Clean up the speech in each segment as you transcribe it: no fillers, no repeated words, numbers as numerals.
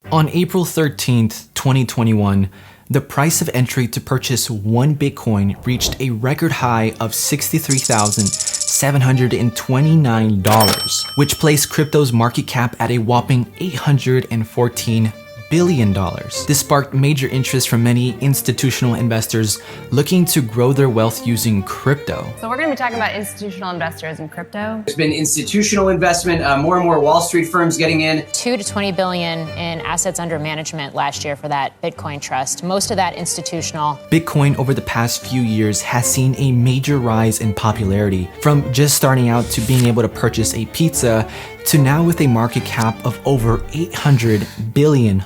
On April 13th, 2021, the price of entry to purchase one Bitcoin reached a record high of $63,729, which placed crypto's market cap at a whopping $814 billion. This sparked major interest from many institutional investors looking to grow their wealth using crypto. So we're going to be talking about institutional investors in crypto. There's been institutional investment, more and more Wall Street firms getting in. 2 to 20 billion in assets under management last year for that Bitcoin trust. Most of that institutional. Bitcoin over the past few years has seen a major rise in popularity, from just starting out to being able to purchase a pizza to now with a market cap of over $800 billion.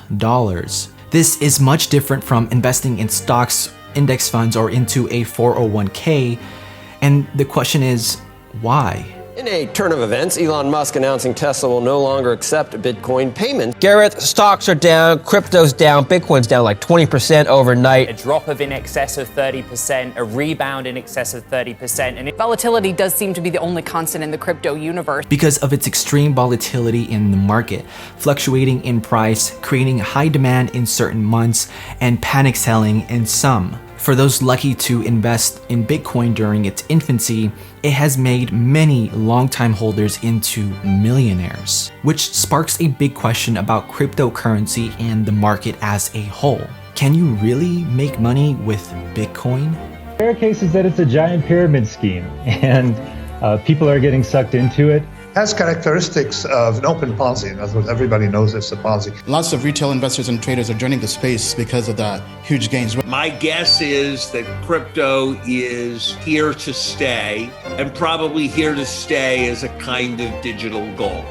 This is much different from investing in stocks, index funds, or into a 401k. And the question is, why? In a turn of events, Elon Musk announcing Tesla will no longer accept Bitcoin payments. Gareth, stocks are down, crypto's down, Bitcoin's down like 20% overnight. A drop of in excess of 30%, a rebound in excess of 30%. And Volatility does seem to be the only constant in the crypto universe. Because of its extreme volatility in the market, fluctuating in price, creating high demand in certain months, and panic selling in some. For those lucky to invest in Bitcoin during its infancy, it has made many longtime holders into millionaires, which sparks a big question about cryptocurrency and the market as a whole. Can you really make money with Bitcoin? There are cases that it's a giant pyramid scheme and people are getting sucked into it. Has characteristics of an open Ponzi. In other words, everybody knows it's a Ponzi. Lots of retail investors and traders are joining the space because of the huge gains. My guess is that crypto is here to stay, and probably here to stay as a kind of digital gold.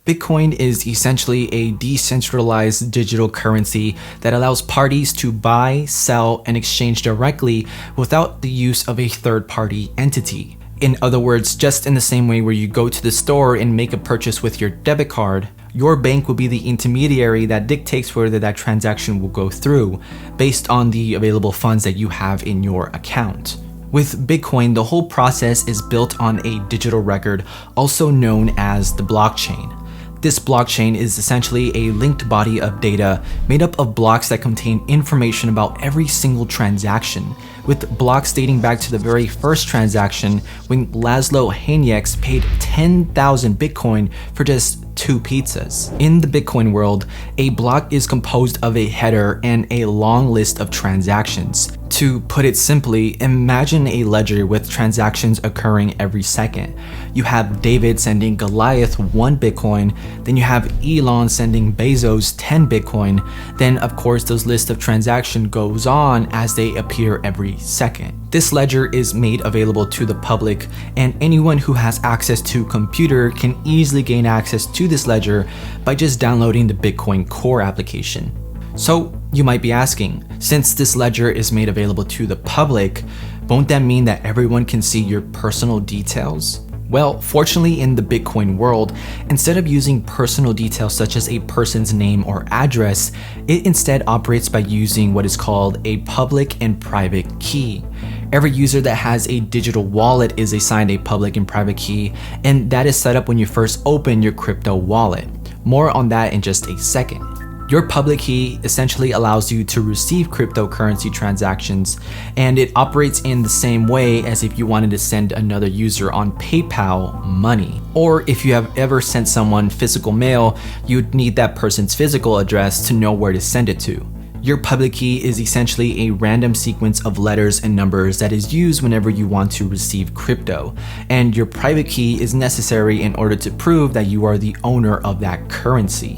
Bitcoin is essentially a decentralized digital currency that allows parties to buy, sell, and exchange directly without the use of a third-party entity. In other words, just in the same way where you go to the store and make a purchase with your debit card, your bank will be the intermediary that dictates whether that transaction will go through based on the available funds that you have in your account. With Bitcoin, the whole process is built on a digital record, also known as the blockchain. This blockchain is essentially a linked body of data made up of blocks that contain information about every single transaction, with blocks dating back to the very first transaction when Laszlo Hanyecz paid 10,000 Bitcoin for just 2 pizzas. In the Bitcoin world, a block is composed of a header and a long list of transactions. To put it simply, imagine a ledger with transactions occurring every second. You have David sending Goliath 1 Bitcoin, then you have Elon sending Bezos 10 Bitcoin, then of course those list of transactions goes on as they appear every second. This ledger is made available to the public, and anyone who has access to a computer can easily gain access to this ledger by just downloading the Bitcoin Core application. So you might be asking, since this ledger is made available to the public, won't that mean that everyone can see your personal details? Well, fortunately in the Bitcoin world, instead of using personal details such as a person's name or address, it instead operates by using what is called a public and private key. Every user that has a digital wallet is assigned a public and private key, and that is set up when you first open your crypto wallet. More on that in just a second. Your public key essentially allows you to receive cryptocurrency transactions, and it operates in the same way as if you wanted to send another user on PayPal money. Or if you have ever sent someone physical mail, you'd need that person's physical address to know where to send it to. Your public key is essentially a random sequence of letters and numbers that is used whenever you want to receive crypto, and your private key is necessary in order to prove that you are the owner of that currency,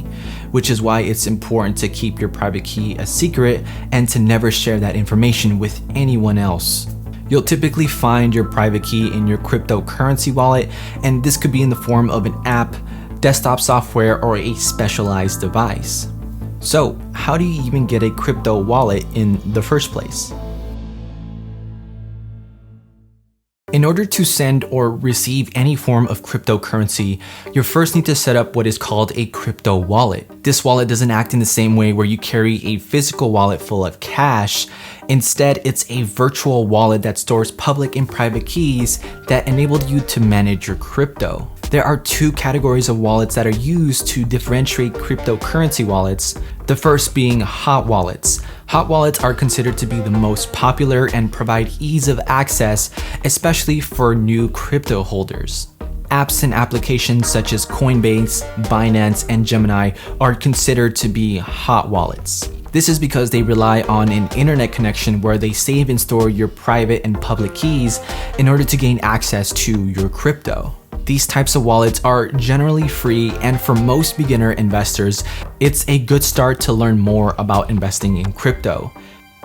which is why it's important to keep your private key a secret and to never share that information with anyone else. You'll typically find your private key in your cryptocurrency wallet, and this could be in the form of an app, desktop software, or a specialized device. So, how do you even get a crypto wallet in the first place? In order to send or receive any form of cryptocurrency, you first need to set up what is called a crypto wallet. This wallet doesn't act in the same way where you carry a physical wallet full of cash. Instead, it's a virtual wallet that stores public and private keys that enable you to manage your crypto. There are two categories of wallets that are used to differentiate cryptocurrency wallets, the first being hot wallets. Hot wallets are considered to be the most popular and provide ease of access, especially for new crypto holders. Apps and applications such as Coinbase, Binance, and Gemini are considered to be hot wallets. This is because they rely on an internet connection where they save and store your private and public keys in order to gain access to your crypto. These types of wallets are generally free, and for most beginner investors, it's a good start to learn more about investing in crypto.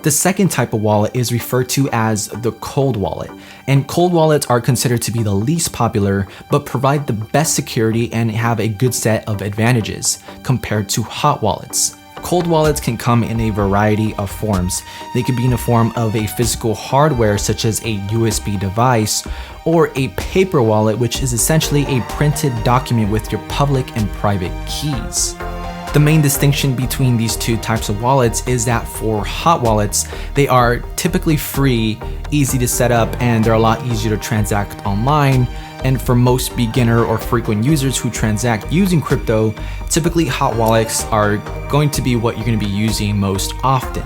The second type of wallet is referred to as the cold wallet, and cold wallets are considered to be the least popular but provide the best security and have a good set of advantages compared to hot wallets. Cold wallets can come in a variety of forms. They could be in the form of a physical hardware such as a USB device, or a paper wallet, which is essentially a printed document with your public and private keys. The main distinction between these two types of wallets is that for hot wallets, they are typically free, easy to set up, and they're a lot easier to transact online. And for most beginner or frequent users who transact using crypto, typically hot wallets are going to be what you're going to be using most often.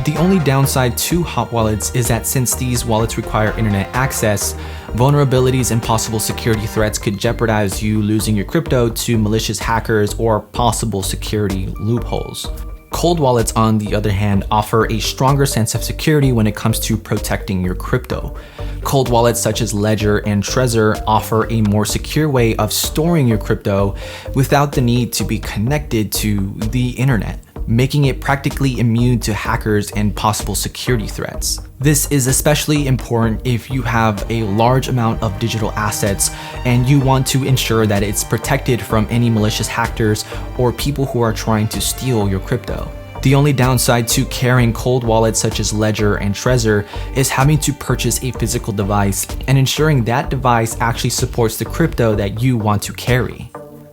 The only downside to hot wallets is that since these wallets require internet access, vulnerabilities and possible security threats could jeopardize you losing your crypto to malicious hackers or possible security loopholes. Cold wallets, on the other hand, offer a stronger sense of security when it comes to protecting your crypto. Cold wallets such as Ledger and Trezor offer a more secure way of storing your crypto without the need to be connected to the internet, making it practically immune to hackers and possible security threats. This is especially important if you have a large amount of digital assets and you want to ensure that it's protected from any malicious hackers or people who are trying to steal your crypto. The only downside to carrying cold wallets such as Ledger and Trezor is having to purchase a physical device and ensuring that device actually supports the crypto that you want to carry.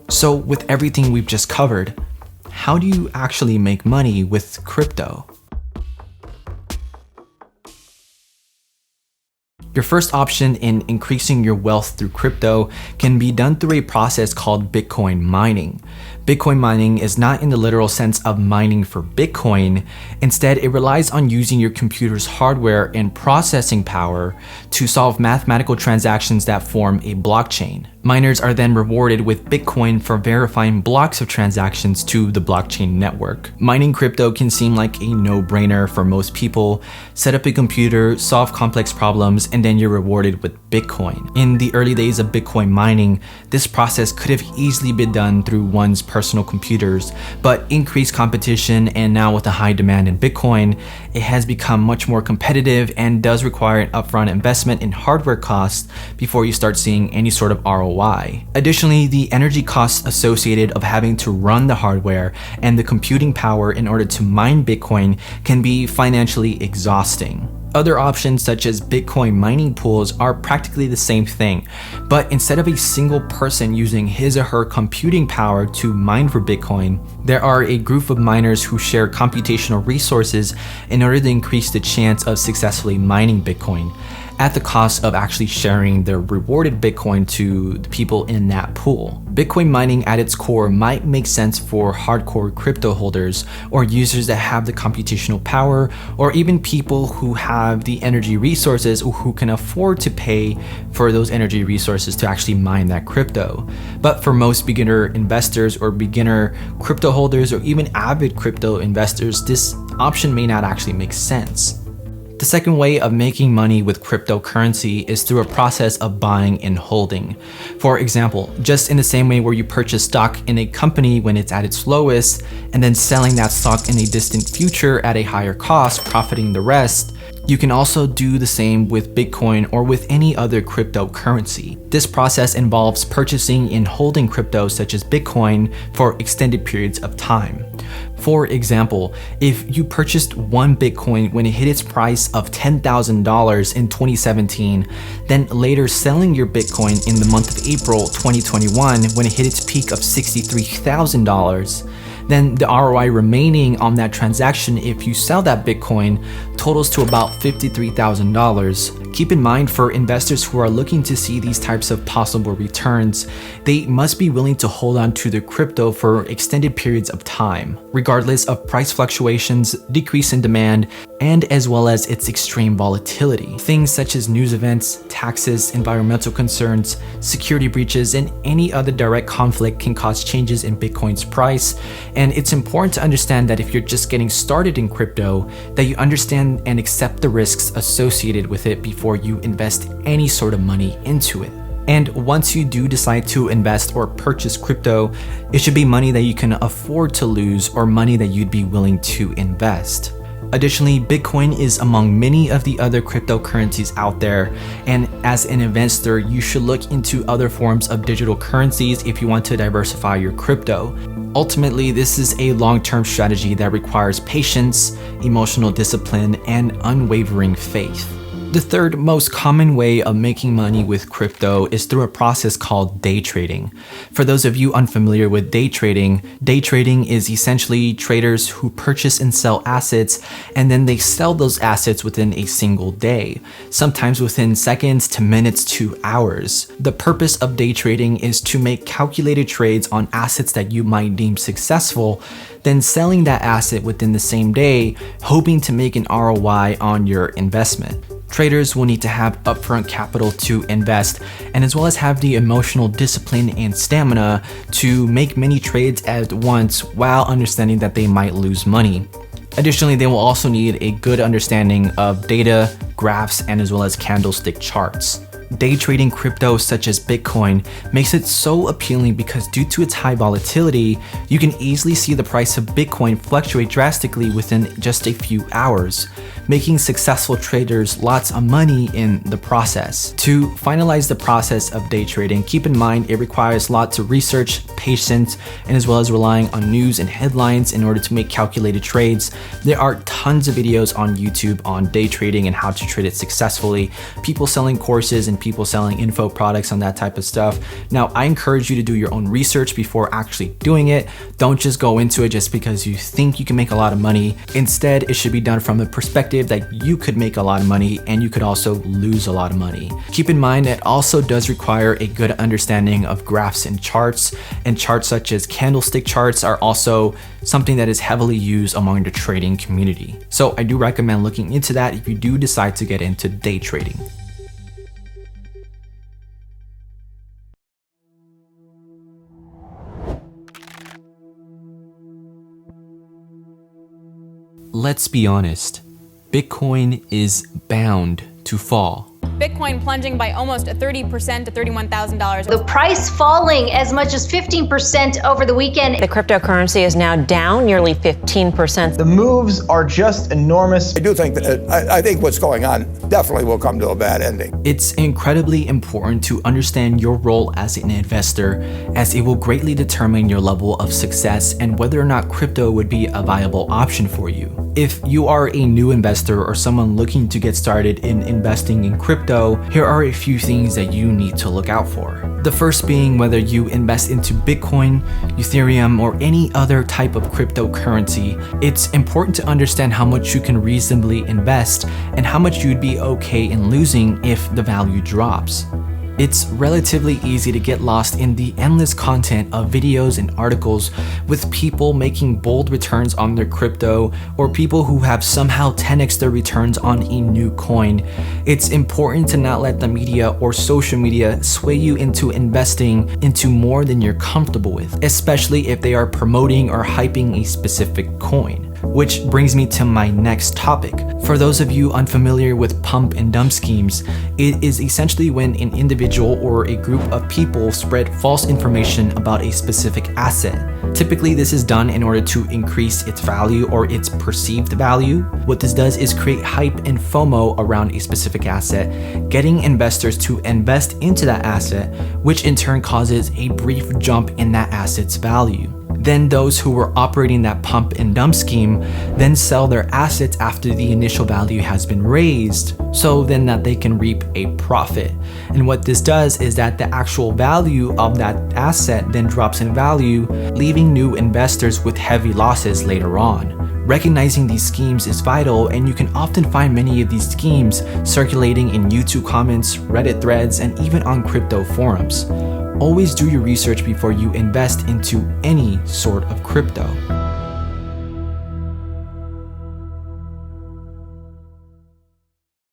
So with everything we've just covered, how do you actually make money with crypto? Your first option in increasing your wealth through crypto can be done through a process called Bitcoin mining. Bitcoin mining is not in the literal sense of mining for Bitcoin. Instead, it relies on using your computer's hardware and processing power to solve mathematical transactions that form a blockchain. Miners are then rewarded with Bitcoin for verifying blocks of transactions to the blockchain network. Mining crypto can seem like a no-brainer for most people. Set up a computer, solve complex problems, and then you're rewarded with Bitcoin. In the early days of Bitcoin mining, this process could have easily been done through one's personal computers, but increased competition and now with a high demand in Bitcoin, it has become much more competitive and does require an upfront investment in hardware costs before you start seeing any sort of ROI. Additionally, the energy costs associated of having to run the hardware and the computing power in order to mine Bitcoin can be financially exhausting. Other options such as Bitcoin mining pools are practically the same thing, but instead of a single person using his or her computing power to mine for Bitcoin, there are a group of miners who share computational resources in order to increase the chance of successfully mining Bitcoin, at the cost of actually sharing the rewarded Bitcoin to the people in that pool. Bitcoin mining at its core might make sense for hardcore crypto holders or users that have the computational power, or even people who have the energy resources or who can afford to pay for those energy resources to actually mine that crypto. But for most beginner investors or beginner crypto holders or even avid crypto investors, this option may not actually make sense. The second way of making money with cryptocurrency is through a process of buying and holding. For example, just in the same way where you purchase stock in a company when it's at its lowest and then selling that stock in a distant future at a higher cost, profiting the rest, You can also do the same with Bitcoin or with any other cryptocurrency. This process involves purchasing and holding crypto such as Bitcoin for extended periods of time. For example, if you purchased one Bitcoin when it hit its price of $10,000 in 2017, then later selling your Bitcoin in the month of April 2021 when it hit its peak of $63,000, then the ROI remaining on that transaction if you sell that Bitcoin totals to about $53,000. Keep in mind, for investors who are looking to see these types of possible returns, they must be willing to hold on to their crypto for extended periods of time, regardless of price fluctuations, decrease in demand, and as well as its extreme volatility. Things such as news events, taxes, environmental concerns, security breaches, and any other direct conflict can cause changes in Bitcoin's price. And it's important to understand that if you're just getting started in crypto, that you understand and accept the risks associated with it before you invest any sort of money into it. And once you do decide to invest or purchase crypto, it should be money that you can afford to lose or money that you'd be willing to invest. Additionally, Bitcoin is among many of the other cryptocurrencies out there, and as an investor, you should look into other forms of digital currencies if you want to diversify your crypto. Ultimately, this is a long-term strategy that requires patience, emotional discipline, and unwavering faith. The third most common way of making money with crypto is through a process called day trading. For those of you unfamiliar with day trading is essentially traders who purchase and sell assets, and then they sell those assets within a single day, sometimes within seconds to minutes to hours. The purpose of day trading is to make calculated trades on assets that you might deem successful, then selling that asset within the same day, hoping to make an ROI on your investment. Traders will need to have upfront capital to invest, and as well as have the emotional discipline and stamina to make many trades at once while understanding that they might lose money. Additionally, they will also need a good understanding of data, graphs, and as well as candlestick charts. Day trading crypto such as Bitcoin makes it so appealing because due to its high volatility, you can easily see the price of Bitcoin fluctuate drastically within just a few hours, making successful traders lots of money in the process. To finalize the process of day trading, keep in mind it requires lots of research, patience, and as well as relying on news and headlines in order to make calculated trades. There are tons of videos on YouTube on day trading and how to trade it successfully, people selling courses and people selling info products on that type of stuff. Now, I encourage you to do your own research before actually doing it. Don't just go into it just because you think you can make a lot of money. Instead, it should be done from the perspective that you could make a lot of money and you could also lose a lot of money. Keep in mind it also does require a good understanding of graphs and charts such as candlestick charts are also something that is heavily used among the trading community. So I do recommend looking into that if you do decide to get into day trading. Let's be honest, Bitcoin is bound to fall. Bitcoin plunging by almost 30% to $31,000. The price falling as much as 15% over the weekend. The cryptocurrency is now down nearly 15%. The moves are just enormous. I do think that I think what's going on definitely will come to a bad ending. It's incredibly important to understand your role as an investor, as it will greatly determine your level of success and whether or not crypto would be a viable option for you. If you are a new investor or someone looking to get started in investing in crypto, here are a few things that you need to look out for. The first being whether you invest into Bitcoin, Ethereum, or any other type of cryptocurrency, it's important to understand how much you can reasonably invest and how much you'd be okay in losing if the value drops. It's relatively easy to get lost in the endless content of videos and articles with people making bold returns on their crypto or people who have somehow 10x their returns on a new coin. It's important to not let the media or social media sway you into investing into more than you're comfortable with, especially if they are promoting or hyping a specific coin. Which brings me to my next topic. For those of you unfamiliar with pump and dump schemes, it is essentially when an individual or a group of people spread false information about a specific asset. Typically, this is done in order to increase its value or its perceived value. What this does is create hype and FOMO around a specific asset, getting investors to invest into that asset, which in turn causes a brief jump in that asset's value. Then those who were operating that pump and dump scheme then sell their assets after the initial value has been raised, so then that they can reap a profit. And what this does is that the actual value of that asset then drops in value, leaving new investors with heavy losses later on. Recognizing these schemes is vital, and you can often find many of these schemes circulating in YouTube comments, Reddit threads, and even on crypto forums. Always do your research before you invest into any sort of crypto.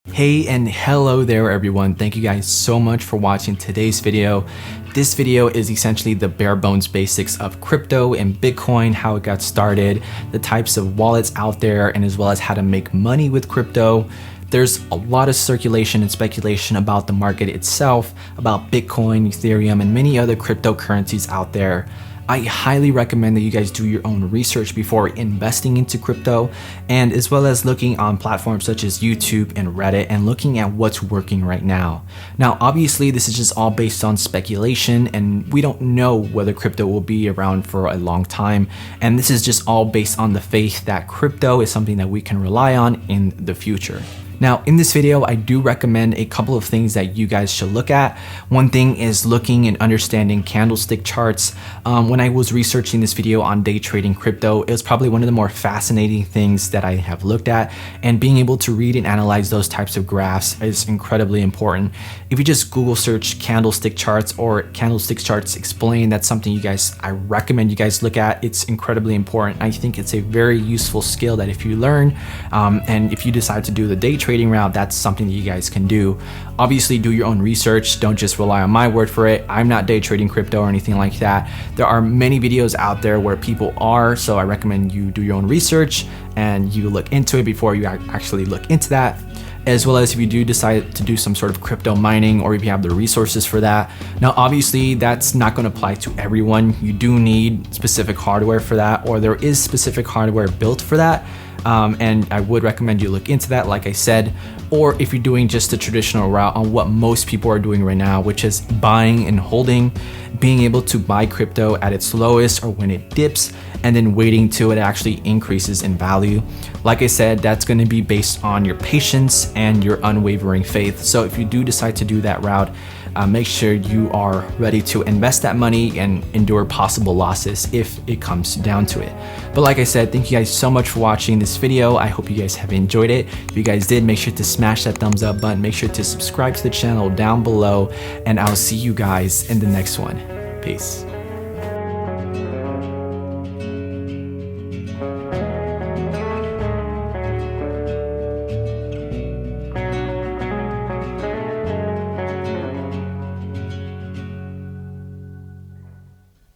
Hey and hello there everyone. Thank you guys so much for watching today's video. This video is essentially the bare bones basics of crypto and Bitcoin, how it got started, the types of wallets out there, and as well as how to make money with crypto. There's a lot of circulation and speculation about the market itself, about Bitcoin, Ethereum, and many other cryptocurrencies out there. I highly recommend that you guys do your own research before investing into crypto, and as well as looking on platforms such as YouTube and Reddit and looking at what's working right now. Now, obviously, this is just all based on speculation, and we don't know whether crypto will be around for a long time. And this is just all based on the faith that crypto is something that we can rely on in the future. Now, in this video, I do recommend a couple of things that you guys should look at. One thing is looking and understanding candlestick charts. When I was researching this video on day trading crypto, it was probably one of the more fascinating things that I have looked at, and being able to read and analyze those types of graphs is incredibly important. If you just Google search candlestick charts or candlestick charts explain, that's something I recommend you guys look at. It's incredibly important. I think it's a very useful skill that if you learn, and if you decide to do the day trading route, that's something that you guys can do. Obviously, do your own research. Don't just rely on my word for it. I'm not day trading crypto or anything like that. There are many videos out there where people are, so I recommend you do your own research and you look into it before you actually look into that. As well as if you do decide to do some sort of crypto mining, or if you have the resources for that. Now, obviously, that's not going to apply to everyone. You do need specific hardware for that, or there is specific hardware built for that. And I would recommend you look into that, like I said. Or if you're doing just the traditional route on what most people are doing right now, which is buying and holding, being able to buy crypto at its lowest or when it dips, and then waiting till it actually increases in value. Like I said, that's going to be based on your patience and your unwavering faith. So if you do decide to do that route, make sure you are ready to invest that money and endure possible losses if it comes down to it. But like I said, thank you guys so much for watching this video. I hope you guys have enjoyed it. If you guys did, make sure to smash that thumbs up button. Make sure to subscribe to the channel down below, and I'll see you guys in the next one. Peace.